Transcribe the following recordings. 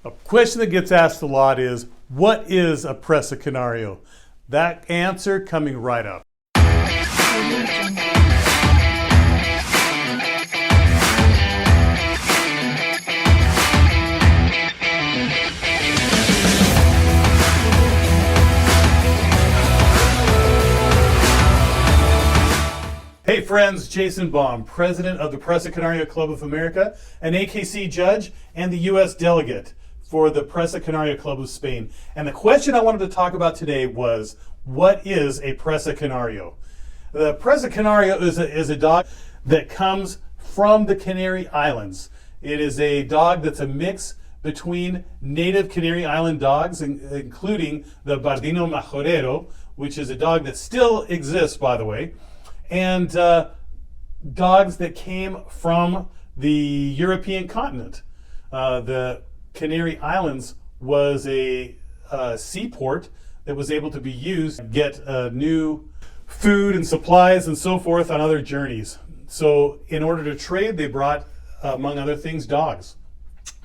A question that gets asked a lot is, what is a Presa Canario? That answer coming right up. Hey friends, Jason Baum, president of the Presa Canario Club of America, an AKC judge, and the U.S. delegate for the Presa Canario Club of Spain. And the question I wanted to talk about today was, what is a Presa Canario? The Presa Canario is a dog that comes from the Canary Islands. It is a dog that's a mix between native Canary Island dogs, including the Bardino Majorero, which is a dog that still exists, by the way, and dogs that came from the European continent. The Canary Islands was a seaport that was able to be used to get new food and supplies and so forth on other journeys. So in order to trade, they brought, among other things, dogs.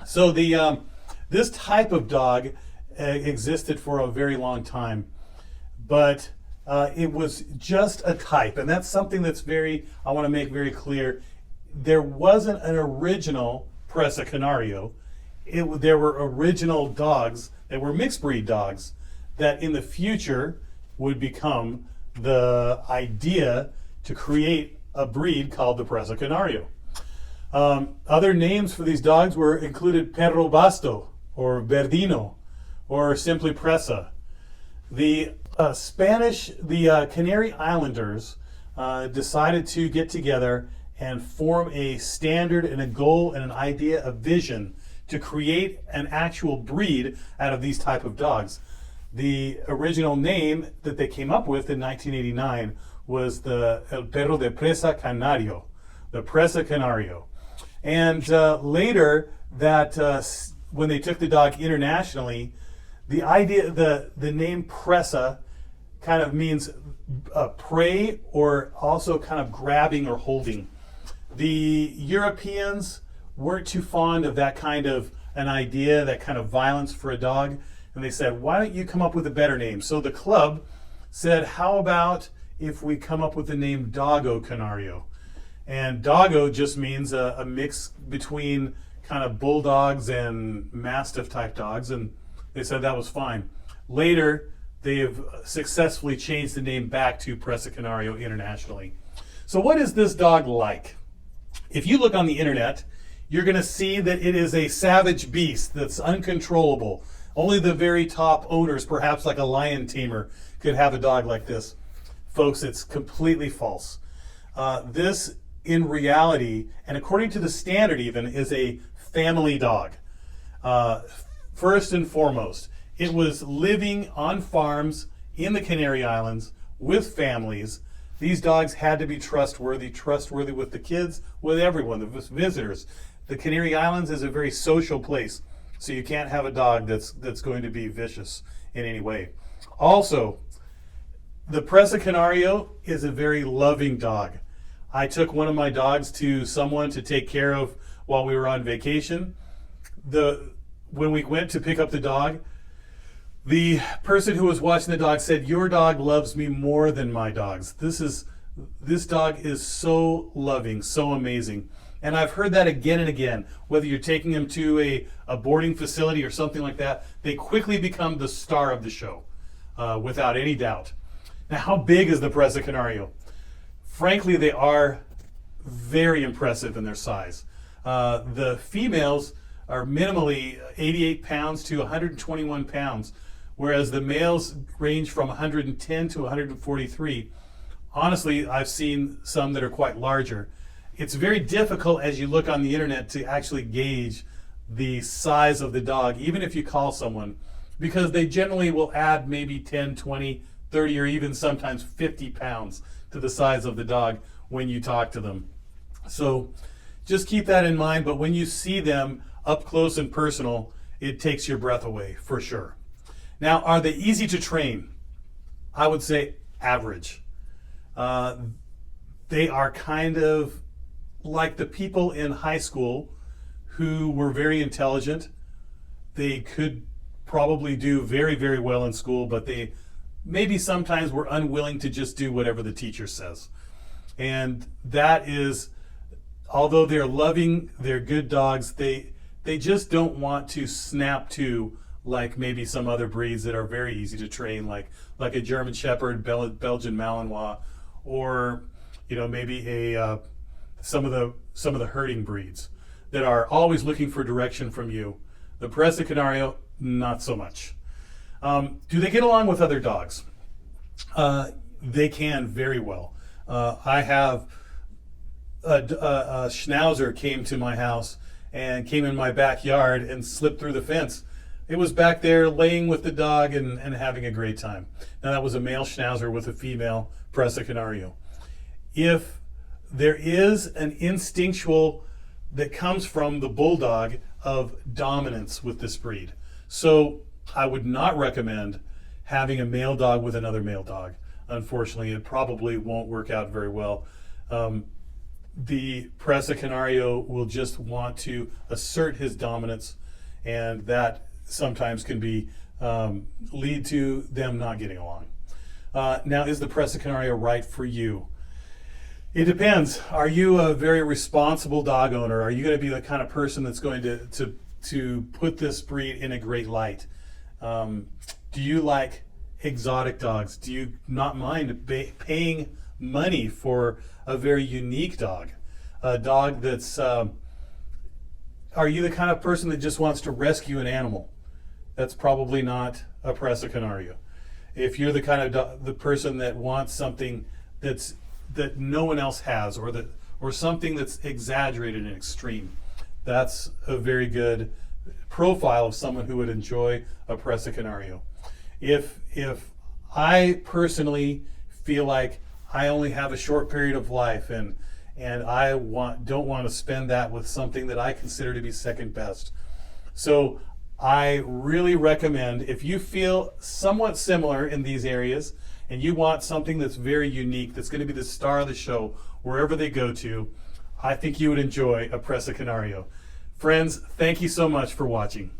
So this type of dog existed for a very long time, but it was just a type, and that's something that's I want to make very clear. There wasn't an original Presa Canario. There were original dogs that were mixed breed dogs that in the future would become the idea to create a breed called the Presa Canario. Other names for these dogs included Perro Basto, or Verdino, or simply Presa. The Canary Islanders decided to get together and form a standard and a goal and an idea, a vision to create an actual breed out of these type of dogs. The original name that they came up with in 1989 was the El Perro de Presa Canario, the Presa Canario. And later, when they took the dog internationally, the idea, the name Presa kind of means prey, or also kind of grabbing or holding. The Europeans weren't too fond of that kind of an idea, that kind of violence for a dog, and they said, why don't you come up with a better name? So the club said, how about if we come up with the name Dogo Canario? And Dogo just means a mix between kind of bulldogs and mastiff type dogs, and they said that was fine. Later, they have successfully changed the name back to Presa Canario internationally. So what is this dog like? If you look on the internet, you're going to see that it is a savage beast that's uncontrollable. Only the very top owners, perhaps like a lion tamer, could have a dog like this. Folks, it's completely false. This, in reality, and according to the standard even, is a family dog. First and foremost, it was living on farms in the Canary Islands with families. These dogs had to be trustworthy with the kids, with everyone, the visitors. The Canary Islands is a very social place, so you can't have a dog that's going to be vicious in any way. Also, the Presa Canario is a very loving dog. I took one of my dogs to someone to take care of while we were on vacation. When we went to pick up the dog, the person who was watching the dog said, "Your dog loves me more than my dogs." This dog is so loving, so amazing. And I've heard that again and again. Whether you're taking them to a boarding facility or something like that, they quickly become the star of the show, without any doubt. Now, how big is the Presa Canario? Frankly, they are very impressive in their size. The females are minimally 88 pounds to 121 pounds, whereas the males range from 110 to 143. Honestly, I've seen some that are quite larger. It's very difficult as you look on the internet to actually gauge the size of the dog, even if you call someone, because they generally will add maybe 10, 20, 30, or even sometimes 50 pounds to the size of the dog when you talk to them. So just keep that in mind, but when you see them up close and personal, it takes your breath away, for sure. Now, are they easy to train? I would say average. They are kind of like the people in high school who were very intelligent. they could probably do very, very well in school, but they maybe sometimes were unwilling to just do whatever the teacher says. And that is, although they're loving, they're good dogs, they just don't want to snap to like maybe some other breeds that are very easy to train, like a German Shepherd, Belgian Malinois, or maybe some of the herding breeds that are always looking for direction from you. The Presa Canario, not so much. Do they get along with other dogs? They can very well. I have a Schnauzer came to my house and came in my backyard and slipped through the fence. It was back there laying with the dog and having a great time. Now that was a male Schnauzer with a female Presa Canario. If there is an instinctual that comes from the bulldog of dominance with this breed. So I would not recommend having a male dog with another male dog. Unfortunately, it probably won't work out very well. The Presa Canario will just want to assert his dominance, and that sometimes can be lead to them not getting along. Now, is the Presa Canario right for you? It depends. Are you a very responsible dog owner? Are you going to be the kind of person that's going to put this breed in a great light? Do you like exotic dogs? Do you not mind paying money for a very unique dog? A dog that's... are you the kind of person that just wants to rescue an animal? That's probably not a Presa Canario. If you're the kind of the person that wants something that no one else has, or something that's exaggerated and extreme, that's a very good profile of someone who would enjoy a Presa Canario. If I personally feel like I only have a short period of life and I don't want to spend that with something that I consider to be second best, so I really recommend, if you feel somewhat similar in these areas and you want something that's very unique, that's going to be the star of the show wherever they go to, I think you would enjoy a Presa Canario. Friends, thank you so much for watching.